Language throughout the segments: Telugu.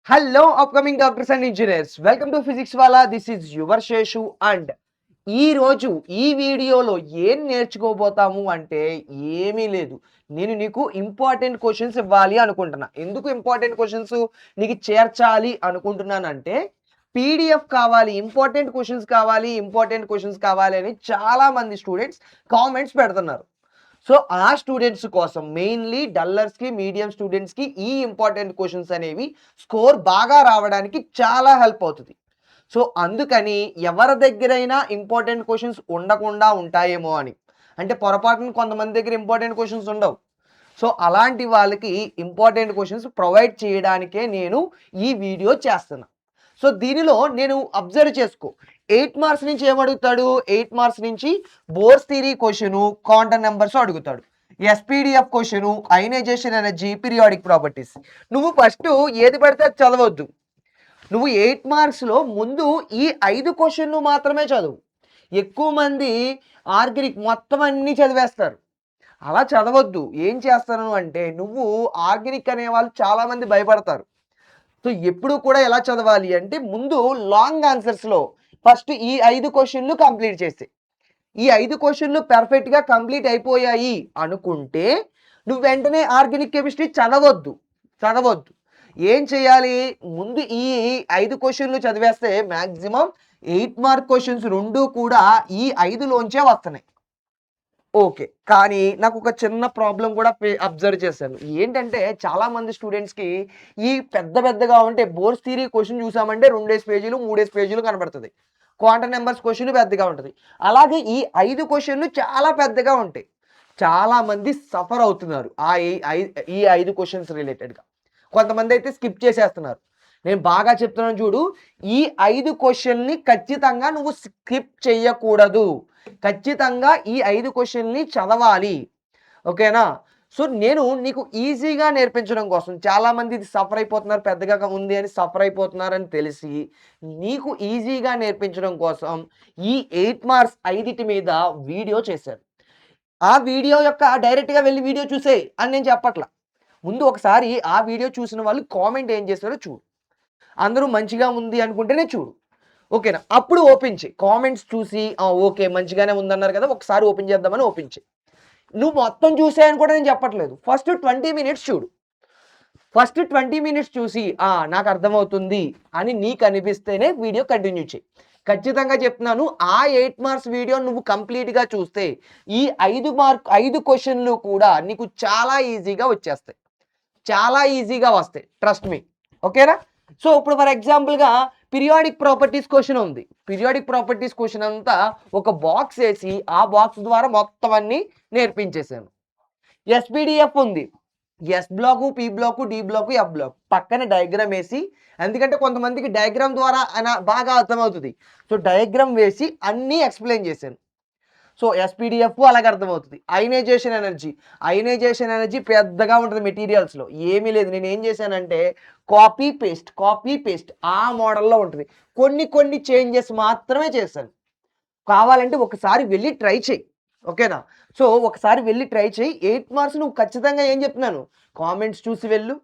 Hello, upcoming doctors and engineers. Welcome to Physics Wala. This is your Sheshu and ఈ రోజు ఈ వీడియోలో ఏం నేర్చుకోబోతాము అంటే ఏమీ లేదు. నేను నీకు ఇంపార్టెంట్ క్వశ్చన్స్ ఇవ్వాలి అనుకుంటున్నా. ఎందుకు ఇంపార్టెంట్ క్వశ్చన్స్ నీకు చేర్చాలి అనుకుంటున్నానంటే పీడిఎఫ్ కావాలి, ఇంపార్టెంట్ క్వశ్చన్స్ కావాలి అని చాలా మంది స్టూడెంట్స్ కామెంట్స్ పెడుతున్నారు. సో ఆ స్టూడెంట్స్ కోసం మెయిన్లీ డల్లర్స్కి, మీడియం స్టూడెంట్స్కి ఈ ఇంపార్టెంట్ క్వశ్చన్స్ అనేవి స్కోర్ బాగా రావడానికి చాలా హెల్ప్ అవుతుంది. సో అందుకని ఎవరి దగ్గరైనా ఇంపార్టెంట్ క్వశ్చన్స్ ఉండకుండా ఉంటాయేమో అని, అంటే పొరపాటున కొంతమంది దగ్గర ఇంపార్టెంట్ క్వశ్చన్స్ ఉండవు. సో అలాంటి వాళ్ళకి ఇంపార్టెంట్ క్వశ్చన్స్ ప్రొవైడ్ చేయడానికే నేను ఈ వీడియో చేస్తున్నా. సో దీనిలో నేను అబ్జర్వ్ చేసుకో, 8 మార్క్స్ నుంచి ఏమడుగుతాడు, 8 మార్క్స్ నుంచి Bohr's theory question, quantum numbers అడుగుతాడు. SPDF question, ionisation energy, periodic properties. నువ్వు ఫస్ట్ ఏది పడితే అది చదవద్దు. నువ్వు 8 మార్క్స్లో ముందు ఈ 5 క్వశ్చన్లు మాత్రమే చదువు. ఎక్కువ మంది ఆర్గానిక్ మొత్తం అన్నీ చదివేస్తారు. అలా చదవద్దు. ఏం చేస్తాను అంటే, నువ్వు ఆర్గానిక్ అనే వాళ్ళు చాలామంది భయపడతారు. సో ఎప్పుడు కూడా ఎలా చదవాలి అంటే, ముందు లాంగ్ ఆన్సర్స్లో ఫస్ట్ ఈ 5 క్వశ్చన్లు కంప్లీట్ చేసి, ఈ 5 క్వశ్చన్లు పర్ఫెక్ట్గా కంప్లీట్ అయిపోయాయి అనుకుంటే నువ్వు వెంటనే ఆర్గానిక్ కెమిస్ట్రీ చదవద్దు. ఏం చేయాలి, ముందు ఈ 5 క్వశ్చన్లు చదివేస్తే మ్యాక్సిమం 8 మార్క్ క్వశ్చన్స్ రెండు కూడా ఈ 5లోంచే వస్తున్నాయి. ఓకే. కానీ నాకు ఒక చిన్న ప్రాబ్లమ్ కూడా అబ్జర్వ్ చేశాను. ఏంటంటే చాలా మంది స్టూడెంట్స్‌కి ఈ పెద్దగా ఉంటే బోర్స్ థియరీ క్వెషన్ చూసామంటే 2 పేజీలు, 3 పేజీలు కనబడుతది. క్వాంటమ్ నంబర్స్ క్వెషన్ పెద్దగా ఉంటది. అలాగే ఈ 5 క్వెషన్‌లు చాలా పెద్దగా ఉంటాయి. చాలా మంది సఫర్ అవుతున్నారు. ఈ 5 క్వెషన్స్ రిలేటెడ్‌గా. కొంతమంది అయితే స్కిప్ చేసేస్తున్నారు. నేను బాగా చెప్తున్నాను చూడు, ఈ 5 క్వెషన్‌ని ఖచ్చితంగా నువ్వు స్కిప్ చేయకూడదు. ఖచ్చితంగా ఈ 5 క్వెషన్‌ని చదవాలి. ఓకేనా? సో నేను నీకు ఈజీగా నేర్పించడం కోసం, చాలామంది ఇది సఫర్ అయిపోతున్నారు, పెద్దగా ఉంది అని సఫర్ అయిపోతున్నారని తెలిసి నీకు ఈజీగా నేర్పించడం కోసం ఈ 8 మార్క్స్ 5 మీద వీడియో చేశాను. ఆ వీడియో యొక్క డైరెక్ట్‌గా వెళ్లి వీడియో చూసేయి అని నేను చెప్పట్ల. ముందు ఒకసారి ఆ వీడియో చూసిన వాళ్ళు కామెంట్ ఏం చేశారో చూడు. అందరూ మంచిగా ఉంది అనుకుంటేనే చూడు. ఓకేనా? అప్పుడు ఓపెన్ చెయి. కామెంట్స్ చూసి ఓకే మంచిగానే ఉందన్నారు కదా! ఒకసారి ఓపెన్ చేద్దామని ఓపెన్ చెయి. నువ్వు మొత్తం చూసేయని కూడా నేను చెప్పట్లేదు. ఫస్ట్ 20 మినిట్స్ చూడు. ఫస్ట్ 20 మినిట్స్ చూసి నాకు అర్థమవుతుంది అని నీకు అనిపిస్తేనే వీడియో కంటిన్యూ చెయి. ఖచ్చితంగా చెప్తున్నాను, ఆ 8 మార్క్స్ వీడియో నువ్వు కంప్లీట్‌గా చూస్తే ఈ 5 క్వెషన్‌లు కూడా నీకు చాలా ఈజీగా వచ్చేస్తాయి. చాలా ఈజీగా వస్తాయి. Trust me. ఓకేనా? సో ఇప్పుడు ఫర్ ఎగ్జాంపుల్‌గా పీరియాడిక్ ప్రాపర్టీస్ క్వెషన్ ఉంది. పీరియాడిక్ ప్రాపర్టీస్ క్వెషన్ అంతా ఒక బాక్స్ ఏసి ఆ బాక్స్ ద్వారా మొత్తం అన్నీ నేర్పించేసాను. ఎస్పీడీఎఫ్ ఉంది. S block, P block, D block, F block. పక్కన డయాగ్రామ్ ఏసి, ఎందుకంటే కొంతమందికి డయాగ్రామ్ ద్వారా బాగా అర్థమవుతది. సో డయాగ్రామ్ వేసి అన్నీ ఎక్స్‌ప్లెయిన్ చేశాను. సో ఎస్పీడీఎఫ్ అలాగే అర్థమవుతుంది. అయనైజేషన్ ఎనర్జీ పెద్దగా ఉంటది మెటీరియల్స్‌లో. ఏమీ లేదు. నేనేం చేశానంటే కాపీ పేస్ట్ ఆ మోడల్‌లో ఉంటది. కొన్ని చేంజెస్ మాత్రమే చేశాను. కావాలంటే ఒకసారి వెళ్లి ట్రై చెయి. ఓకేనా? సో ఒకసారి వెళ్లి ట్రై చెయి. 8 మార్క్స్ నువ్వు ఖచ్చితంగా ఏం చెప్తున్నాను, కామెంట్స్ చూసి వెళ్ళు.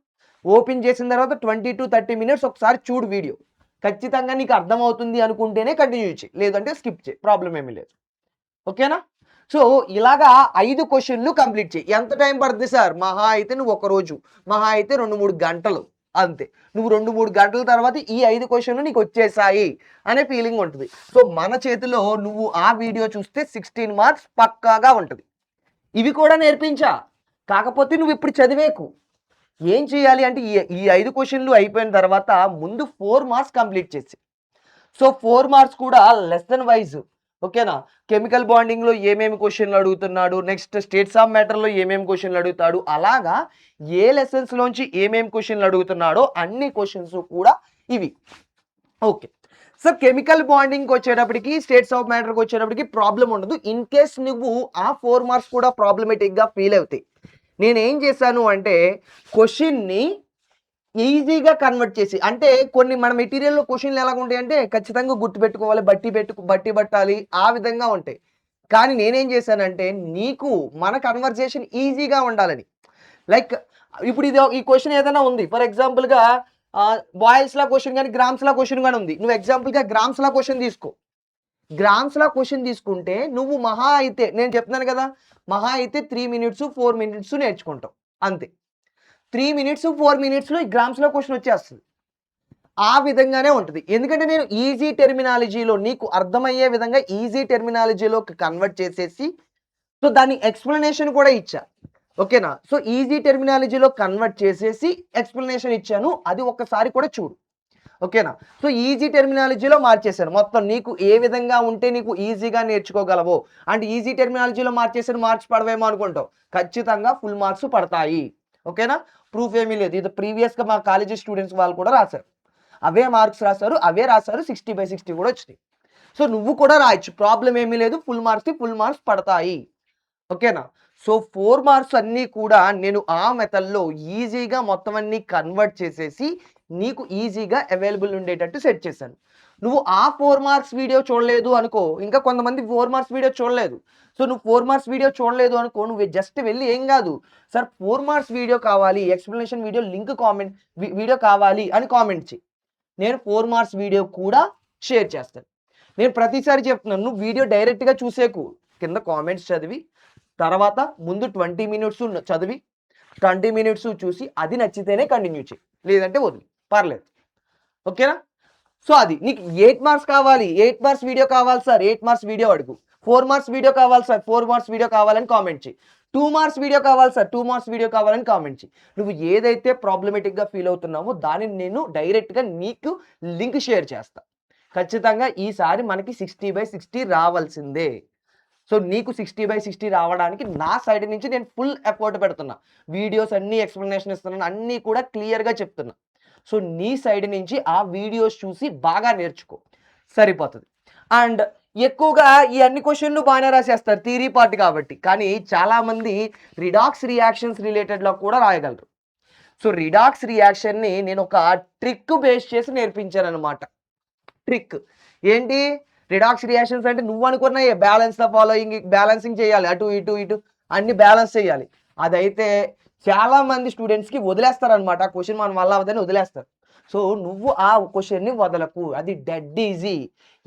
ఓపెన్ చేసిన తర్వాత 20-30 మినిట్స్ ఒకసారి చూడు వీడియో. ఖచ్చితంగా నీకు అర్థమవుతుంది అనుకుంటేనే కంటిన్యూ చెయి. లేదంటే స్కిప్ చెయి. ప్రాబ్లమ్ ఏమీ లేదు. ఓకేనా? సో ఇలాగా 5 క్వెషన్‌లు కంప్లీట్ చెయి. ఎంత టైం పడుద్ది సార్? మహా అయితే నువ్వు ఒక రోజు, మహా అయితే 2, 3 గంటలు అంతే. నువ్వు 2, 3 గంటల తర్వాత ఈ 5 క్వెషన్‌లు నీకు వచ్చేసాయి అనే ఫీలింగ్ ఉంటది. సో మన చేతిలో నువ్వు ఆ వీడియో చూస్తే 16 మార్క్స్ పక్కాగా ఉంటది. ఇవి కూడా నేర్పించా. కాకపోతే నువ్వు ఇప్పుడు చదివేకు. ఏం చేయాలి అంటే ఈ 5 క్వెషన్‌లు అయిపోయిన తర్వాత ముందు 4 మార్క్స్ కంప్లీట్ చేసేయి. సో 4 మార్క్స్ కూడా లెసన్ వైస్. ఓకేనా? కెమికల్ బాండింగ్‌లో ఏమేమి క్వెషన్‌లు అడుగుతున్నాడు, నెక్స్ట్ స్టేట్స్ ఆఫ్ మ్యాటర్‌లో ఏమేమి క్వెషన్‌లు అడుగుతాడు, అలాగా ఏ లెసన్స్‌లోంచి ఏమేమి క్వెషన్‌లు అడుగుతున్నాడో అన్ని క్వెషన్స్ కూడా ఇవి. ఓకే. సో కెమికల్ బాండింగ్‌కి వచ్చేటప్పటికి, స్టేట్స్ ఆఫ్ మ్యాటర్‌కి వచ్చేటప్పటికి ప్రాబ్లమ్ ఉండదు. ఇన్ కేస్ నువ్వు ఆ 4 మార్క్స్ కూడా ప్రాబ్లమాటిక్‌గా ఫీల్ అవుతాయి. నేనేం చేశాను అంటే క్వెషన్‌ని ఈజీగా కన్వర్ట్ చేసి, అంటే కొన్ని మన మెటీరియల్‌లో క్వెషన్‌లు ఎలాగుంటాయంటే ఖచ్చితంగా గుర్తుపెట్టుకోవాలి, బట్టి పట్టాలి ఆ విధంగా ఉంటాయి. కానీ నేనేం చేశానంటే నీకు మన కన్వర్జేషన్ ఈజీగా ఉండాలని. లైక్ ఇప్పుడు ఈ క్వెషన్ ఏదైనా ఉంది. ఫర్ ఎగ్జాంపుల్‌గా బాయిల్స్‌లా క్వెషన్ గాని, గ్రామ్స్‌లా క్వెషన్ గాని ఉంది. నువ్వు ఎగ్జాంపుల్‌గా గ్రామ్స్‌లా క్వెషన్ తీసుకో. గ్రామ్స్‌లా క్వెషన్ తీసుకుంటే నువ్వు మహా అయితే నేను చెప్తున్నాను కదా! మహా అయితే 3 మినిట్స్, 4 మినిట్స్ నేర్చుకుంటావు. అంతే. 3 మినిట్స్, 4 మినిట్స్‌లో ఈ గ్రామ్స్‌లో క్వెషన్ వచ్చేస్తది. ఆ విధంగానే ఉంటది. ఎందుకంటే నేను ఈజీ టెర్మినాలజీలో నీకు అర్థమయ్యే విధంగా ఈజీ టెర్మినాలజీలోకి కన్వర్ట్ చేసేసి సో, దాని ఎక్స్‌ప్లనేషన్ కూడా ఇచ్చా. ఓకేనా? సో, ఈజీ టెర్మినాలజీలో కన్వర్ట్ చేసేసి ఎక్స్‌ప్లనేషన్ ఇచ్చాను. అది ఒక్కసారి కూడా చూడు. ఓకేనా? సో, ఈజీ టెర్మినాలజీలో మార్చేశాను. మొత్తం నీకు ఏ విధంగా ఉంటే నీకు ఈజీగా నేర్చుకోగలవో అంటే ఈజీ టెర్మినాలజీలో మార్చేసాను మార్క్స్ పడవేమో అనుకుంటావు. ఖచ్చితంగా ఫుల్ మార్క్స్ పడతాయి. ఓకేనా? ప్రూఫ్ ఏమీ లేదు. ఇది ప్రీవియస్‌గా మా కాలేజీ స్టూడెంట్స్ వాళ్ళు కూడా రాసారు. అవే మార్క్స్ రాసారు. అవే రాసారు. 60/60 కూడా వచ్చినాయి. సో, నువ్వు కూడా రాయొచ్చు. ప్రాబ్లమ్ ఏమీ లేదు. ఫుల్ మార్క్స్ పడతాయి. ఓకేనా? సో, 4 మార్క్స్ అన్నీ కూడా నేను ఆ మెథడ్‌లో ఈజీగా మొత్తం అన్నీ కన్వర్ట్ చేసేసి, నీకు ఈజీగా అవైలబుల్ ఉండేటట్టు సెట్ చేశాను. నువ్వు ఆ 4 మార్క్స్ వీడియో చూడలేదు అనుకో, ఇంకా కొంతమంది 4 మార్క్స్ వీడియో చూడలేదు. సో, నువ్వు 4 మార్క్స్ వీడియో చూడలేదు అనుకో, నువ్వు జస్ట్ వెళ్లి ఏం గాదు, సార్ 4 మార్క్స్ వీడియో కావాలి, explanation video link comment video కావాలి అని కామెంట్ చెయి. నేను 4 మార్క్స్ వీడియో కూడా షేర్ చేస్తాను. నేను ప్రతిసారి చెప్తున్నాను, నువ్వు వీడియో డైరెక్ట్‌గా చూసేకు. కింద కామెంట్స్ చదివి తర్వాత ముందు 20 మినిట్స్ చదివి 20 మినిట్స్ చూసి అది నచ్చితేనే కంటిన్యూ చెయి. లేదంటే వదిలేయి. పర్లేదు. ఓకేనా? సో, అది. నీకు 8 మార్క్స్ కావాలి. 8 మార్క్స్ వీడియో కావాలి సార్. 8 మార్క్స్ వీడియో అడుగు. 4 మార్క్స్ వీడియో కావాలి సార్. 4 మార్క్స్ వీడియో కావాలని కామెంట్ చెయి. 2 మార్క్స్ వీడియో కావాలి సార్. 2 మార్క్స్ వీడియో కావాలని కామెంట్ చెయి. నువ్వు ఏదైతే ప్రాబ్లమాటిక్‌గా ఫీల్ అవుతున్నావో దానిని నేను డైరెక్ట్‌గా నీకు లింక్ షేర్ చేస్తా. ఖచ్చితంగా ఈసారి మనకి 60/60 రావాల్సిందే. సో, నీకు 60/60 రావడానికి నా సైడ్ నుంచి నేను ఫుల్ ఎఫర్ట్ పెడుతున్నా. వీడియోస్ అన్నీ ఎక్స్‌ప్లనేషన్ ఇస్తున్నాను. అన్నీ కూడా క్లియర్‌గా చెప్తున్నా. సో, నీ సైడ్ నుంచి ఆ వీడియోస్ చూసి బాగా నేర్చుకో. సరిపోతది. అండ్ ఎక్కువగా ఈ అన్ని క్వెషన్‌లు బానే రాసేస్తారు థియరీ పార్ట్ కాబట్టి. కానీ చాలామంది రిడాక్స్ రియాక్షన్స్ రిలేటెడ్‌లో కూడా రాయగలరు. సో, రిడాక్స్ రియాక్షన్‌ని నేను ఒక ట్రిక్ బేస్ చేసి నేర్పించాననమాట. ట్రిక్. ఏంటి? రిడాక్స్ రియాక్షన్స్ అంటే నువ్వనుకున్నయే బ్యాలెన్స్ ద ఫాలోయింగ్ బ్యాలెన్సింగ్ చేయాలి. అటు, ఇటు, ఇటు అన్ని బ్యాలెన్స్ చేయాలి. అదైతే చాలా మంది స్టూడెంట్స్‌కి వదిలేస్తారనమాట. ఆ క్వెషన్ మన వల్ల అవ్వదని వదిలేస్తారు. సో, నువ్వు ఆ క్వెషన్‌ని వదలకు. అది డెడ్ ఈజీ.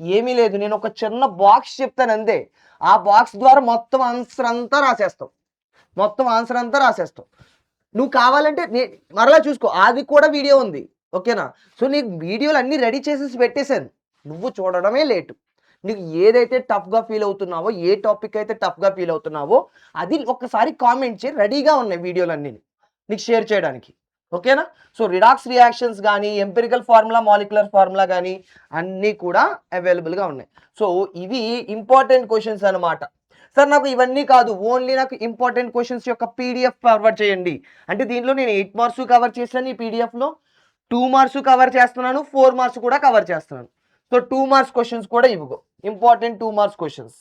ఏమీ లేదు. నేను ఒక చిన్న బాక్స్ చెప్తానంతే. ఆ బాక్స్ ద్వారా మొత్తం ఆన్సర్ అంతా రాసేస్తావు. మొత్తం ఆన్సర్ అంతా రాసేస్తావు. నువ్వు కావాలంటే మరలా చూసుకో. అది కూడా వీడియో ఉంది. ఓకేనా? సో, నీకు వీడియోలన్నీ రెడీ చేసేసి పెట్టేసాను. నువ్వు చూడడమే లేటు. నీకు ఏదైతే టఫ్‌గా ఫీల్ అవుతున్నావో, ఏ టాపిక్ అయితే టఫ్‌గా ఫీల్ అవుతున్నావో, అది ఒక్కసారి కామెంట్ చెయి. రెడీగా ఉన్నాయి వీడియోలన్నీని. నీకు షేర్ చేయడానికి. ఓకేనా? సో, రిడాక్స్ రియాక్షన్స్ గాని, ఎంపిరికల్ ఫార్ములా, మాలిక్యులర్ ఫార్ములా గాని అన్నీ కూడా అవైలబుల్‌గా ఉన్నాయి. సో, ఇవి ఇంపార్టెంట్ క్వెషన్స్ అన్నమాట. సార్ నాకు ఇవన్నీ కాదు. ఓన్లీ నాకు ఇంపార్టెంట్ క్వెషన్స్ యొక్క పీడీఎఫ్ ఫార్వర్డ్ చేయండి. అంటే దీంట్లో నేను 8 మార్క్స్ కవర్ చేశాను ఈ పీడీఎఫ్‌లో. 2 మార్క్స్ కవర్ చేస్తున్నాను. 4 మార్క్స్ కూడా కవర్ చేస్తున్నాను. సో, 2 మార్క్స్ క్వెషన్స్ కూడా ఇవిగో. Important 2 marks questions.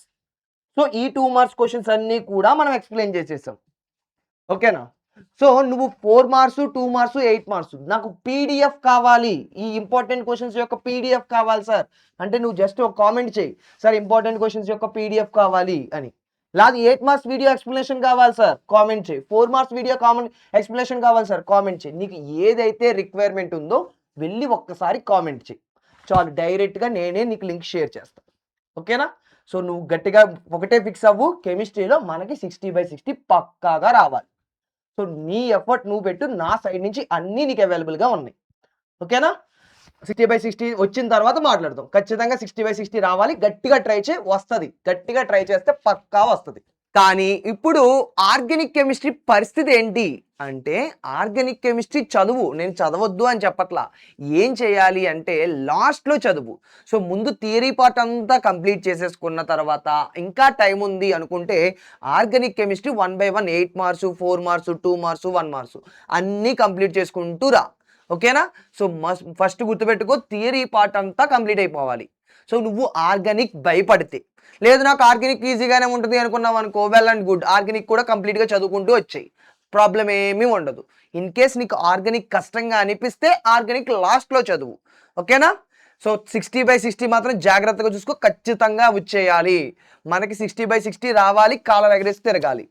సో, ఈ 2 మార్క్స్ క్వెషన్స్ అన్నీ కూడా మనం ఎక్స్‌ప్లెయిన్ చేసేసాం. ఓకేనా? సో, నువ్వు 4 మార్క్స్, 2 మార్క్స్, 8 మార్క్స్ నాకు పీడీఎఫ్ కావాలి. ఈ ఇంపార్టెంట్ క్వెషన్స్ యొక్క పీడీఎఫ్ కావాలి సార్. అంటే నువ్వు జస్ట్ ఒక కామెంట్ చెయి. సార్ ఇంపార్టెంట్ క్వెషన్స్ యొక్క పీడీఎఫ్ కావాలి అని. లేదు 8 మార్క్స్ వీడియో ఎక్స్‌ప్లనేషన్ కావాలి సార్. కామెంట్ చెయి. 4 మార్క్స్ వీడియో ఎక్స్‌ప్లనేషన్ కావాలి సార్. కామెంట్ చెయి. నీకు ఏదైతే రిక్వైర్‌మెంట్ ఉందో వెళ్లి ఒక్కసారి కామెంట్ చెయి. చాలు డైరెక్ట్‌గా నేనే నీకు లింక్ షేర్ చేస్తా. ఓకేనా? సో, నువ్వు గట్టిగా ఒకటే ఫిక్స్ అవ్వు. కెమిస్ట్రీలో మనకి 60/60 పక్కాగా రావాలి. సో, నీ ఎఫర్ట్ నువ్వు పెట్టు. నా సైడ్ నుంచి అన్నీ నీకు అవైలబుల్‌గా ఉన్నాయి. ఓకేనా? 60/60 వచ్చిన తర్వాత మాట్లాడదాం. ఖచ్చితంగా 60/60 రావాలి. గట్టిగా ట్రై చేయి వస్తది. గట్టిగా ట్రై చేస్తే పక్కా వస్తది. కానీ ఇప్పుడు ఆర్గానిక్ కెమిస్ట్రీ పరిస్థితి ఏంటి అంటే, ఆర్గానిక్ కెమిస్ట్రీ చదువు. నేను చదవొద్దు అని చెప్పట్లా. ఏం చేయాలి అంటే లాస్ట్‌లో చదువు. సో, ముందు థియరీ పార్ట్ అంతా కంప్లీట్ చేసేసుకున్న తర్వాత ఇంకా టైం ఉంది అనుకుంటే organic chemistry 1 by 1 8 marks, 4 marks, 2 marks, 1 marks అన్నీ కంప్లీట్ చేసుకుంటూ రా. ఓకేనా? సో, ఫస్ట్ గుర్తుపెట్టుకో థియరీ పార్ట్ అంతా కంప్లీట్ అయిపోవాలి. సో, నువ్వు ఆర్గానిక్ భయపడితే లేదు నాకు ఆర్గానిక్ ఈజీగానే ఉంటుంది అనుకున్నావనుకో వెల్ అండ్ గుడ్. ఆర్గానిక్ కూడా కంప్లీట్‌గా చదువుకుంటూ వచ్చేయి. ప్రాబ్లమ్ ఏమీ ఉండదు. ఇన్ కేస్ నీకు ఆర్గానిక్ కష్టంగా అనిపిస్తే ఆర్గానిక్ లాస్ట్‌లో చదువు. ఓకేనా? సో, 60/60 మాత్రం జాగ్రత్తగా చూసుకో. ఖచ్చితంగా వచ్చేయాలి. మనకి 60/60 రావాలి. కాలర్ ఎగరేసి తిరగాలి.